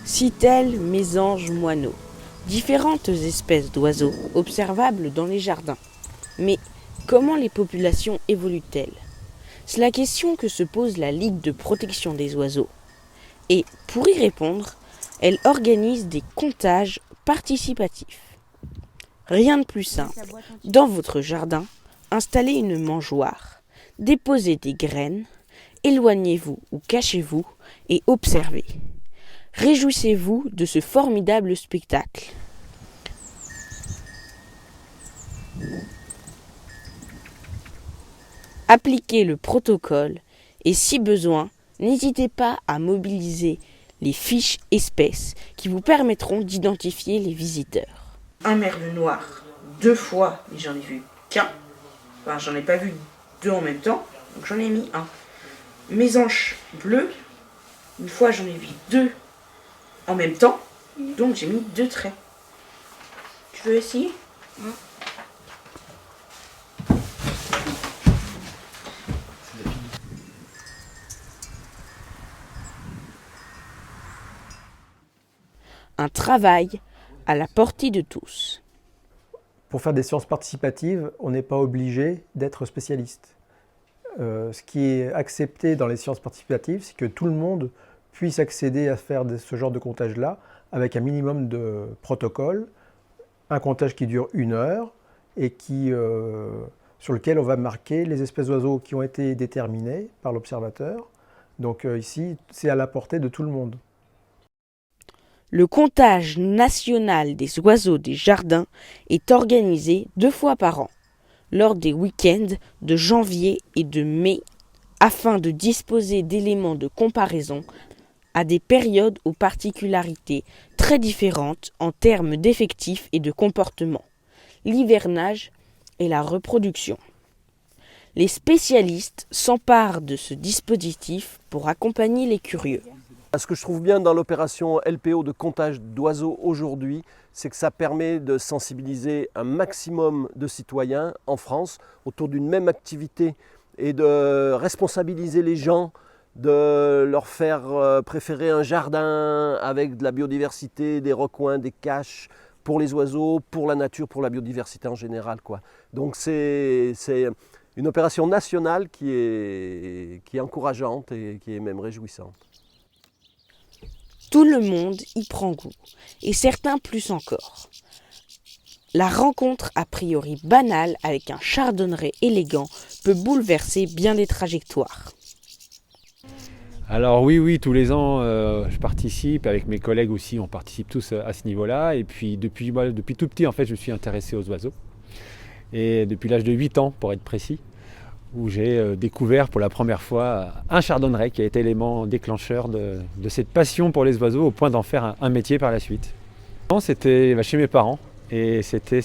Citelles, mésanges, moineaux. Différentes espèces d'oiseaux observables dans les jardins. Mais comment les populations évoluent-elles? C'est la question que se pose la Ligue de protection des oiseaux. Et pour y répondre, elle organise des comptages participatifs. Rien de plus simple. Dans votre jardin, installez une mangeoire, déposez des graines, éloignez-vous ou cachez-vous et observez. Réjouissez-vous de ce formidable spectacle. Appliquez le protocole et si besoin, n'hésitez pas à mobiliser les fiches espèces qui vous permettront d'identifier les visiteurs. Un merle noir, 2 fois, mais j'en ai vu qu'un. Enfin, j'en ai pas vu 2 en même temps, donc j'en ai mis un. Mésange bleu, une fois j'en ai vu 2 en même temps, donc j'ai mis 2 traits. Tu veux essayer? Un travail à la portée de tous. Pour faire des sciences participatives, on n'est pas obligé d'être spécialiste. Ce qui est accepté dans les sciences participatives, c'est que tout le monde puisse accéder à faire ce genre de comptage-là avec un minimum de protocole, un comptage qui dure 1 heure et sur lequel on va marquer les espèces d'oiseaux qui ont été déterminées par l'observateur. Donc ici, c'est à la portée de tout le monde. Le comptage national des oiseaux des jardins est organisé 2 fois par an, lors des week-ends de janvier et de mai, afin de disposer d'éléments de comparaison à des périodes aux particularités très différentes en termes d'effectifs et de comportement, l'hivernage et la reproduction. Les spécialistes s'emparent de ce dispositif pour accompagner les curieux. Ce que je trouve bien dans l'opération LPO de comptage d'oiseaux aujourd'hui, c'est que ça permet de sensibiliser un maximum de citoyens en France autour d'une même activité et de responsabiliser les gens, de leur faire préférer un jardin avec de la biodiversité, des recoins, des caches pour les oiseaux, pour la nature, pour la biodiversité en général, quoi. Donc c'est une opération nationale qui est encourageante et qui est même réjouissante. Tout le monde y prend goût, et certains plus encore. La rencontre a priori banale avec un chardonneret élégant peut bouleverser bien des trajectoires. Alors oui, tous les ans, je participe, avec mes collègues aussi, on participe tous à ce niveau-là. Et puis depuis tout petit, en fait, je suis intéressé aux oiseaux. Et depuis l'âge de 8 ans, pour être précis, où j'ai découvert pour la première fois un chardonneret qui a été l'élément déclencheur de cette passion pour les oiseaux au point d'en faire un métier par la suite. C'était chez mes parents et c'était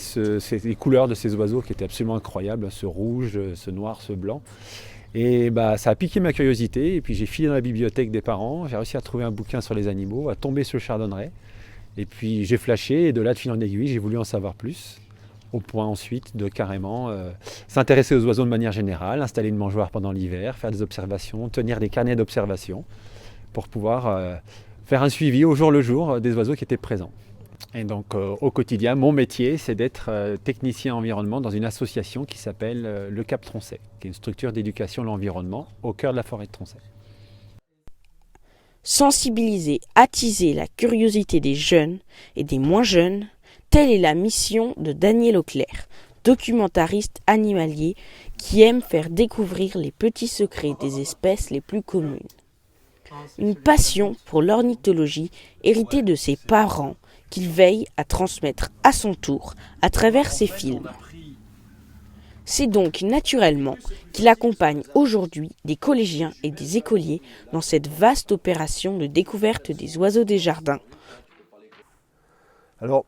les couleurs de ces oiseaux qui étaient absolument incroyables, ce rouge, ce noir, ce blanc. Et ça a piqué ma curiosité et puis j'ai filé dans la bibliothèque des parents, j'ai réussi à trouver un bouquin sur les animaux, à tomber sur le chardonneret. Et puis j'ai flashé et de là de fil en aiguille, j'ai voulu en savoir plus. Au point ensuite de carrément s'intéresser aux oiseaux de manière générale, installer une mangeoire pendant l'hiver, faire des observations, tenir des carnets d'observation pour pouvoir faire un suivi au jour le jour des oiseaux qui étaient présents. Et donc au quotidien, mon métier, c'est d'être technicien environnement dans une association qui s'appelle le Cap Tronchet, qui est une structure d'éducation à l'environnement au cœur de la forêt de Tronchet. Sensibiliser, attiser la curiosité des jeunes et des moins jeunes, telle est la mission de Daniel Auclair, documentariste animalier qui aime faire découvrir les petits secrets des espèces les plus communes. Une passion pour l'ornithologie héritée de ses parents qu'il veille à transmettre à son tour à travers ses films. C'est donc naturellement qu'il accompagne aujourd'hui des collégiens et des écoliers dans cette vaste opération de découverte des oiseaux des jardins. Alors,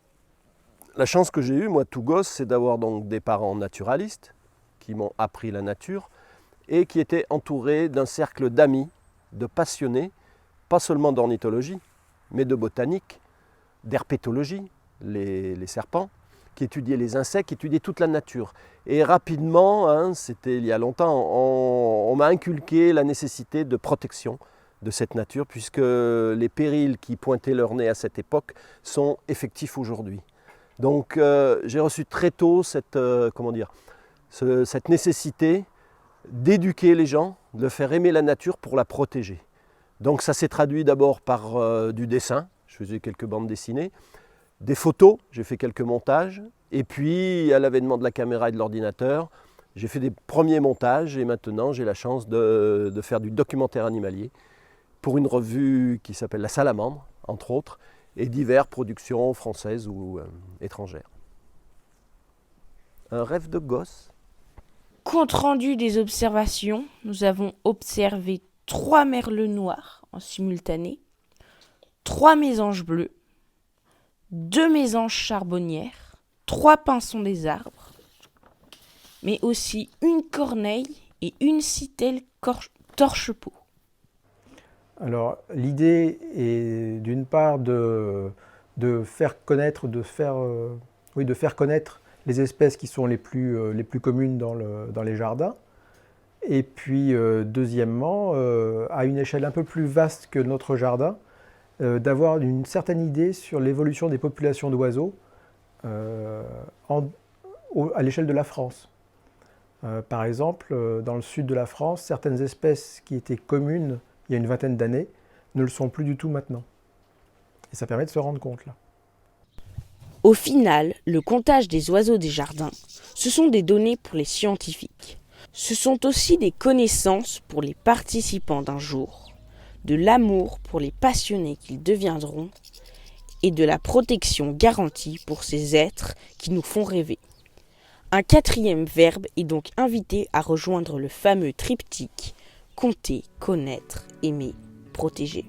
la chance que j'ai eue, moi tout gosse, c'est d'avoir donc des parents naturalistes qui m'ont appris la nature et qui étaient entourés d'un cercle d'amis, de passionnés, pas seulement d'ornithologie, mais de botanique, d'herpétologie, les serpents, qui étudiaient les insectes, qui étudiaient toute la nature. Et rapidement, c'était il y a longtemps, on m'a inculqué la nécessité de protection de cette nature, puisque les périls qui pointaient leur nez à cette époque sont effectifs aujourd'hui. Donc j'ai reçu très tôt cette nécessité d'éduquer les gens, de faire aimer la nature pour la protéger. Donc ça s'est traduit d'abord par du dessin, je faisais quelques bandes dessinées, des photos, j'ai fait quelques montages, et puis à l'avènement de la caméra et de l'ordinateur, j'ai fait des premiers montages et maintenant j'ai la chance de faire du documentaire animalier pour une revue qui s'appelle La Salamandre, entre autres, et diverses productions françaises ou étrangères. Un rêve de gosse. Compte rendu des observations, nous avons observé 3 merles noirs en simultané, 3 mésanges bleus, 2 mésanges charbonnières, 3 pinsons des arbres, mais aussi une corneille et une citelle torche-peau. Alors, l'idée est d'une part de faire connaître, de faire connaître les espèces qui sont les plus communes dans les jardins. Et puis, deuxièmement, à une échelle un peu plus vaste que notre jardin, d'avoir une certaine idée sur l'évolution des populations d'oiseaux à l'échelle de la France. Par exemple, dans le sud de la France, certaines espèces qui étaient communes il y a une vingtaine d'années ne le sont plus du tout maintenant. Et ça permet de se rendre compte là. Au final, le comptage des oiseaux des jardins, ce sont des données pour les scientifiques. Ce sont aussi des connaissances pour les participants d'un jour, de l'amour pour les passionnés qu'ils deviendront et de la protection garantie pour ces êtres qui nous font rêver. Un 4e verbe est donc invité à rejoindre le fameux triptyque compter, connaître, aimer, protéger.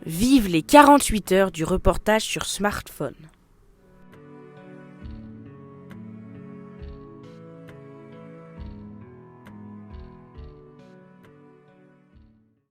Vive les 48 heures du reportage sur smartphone.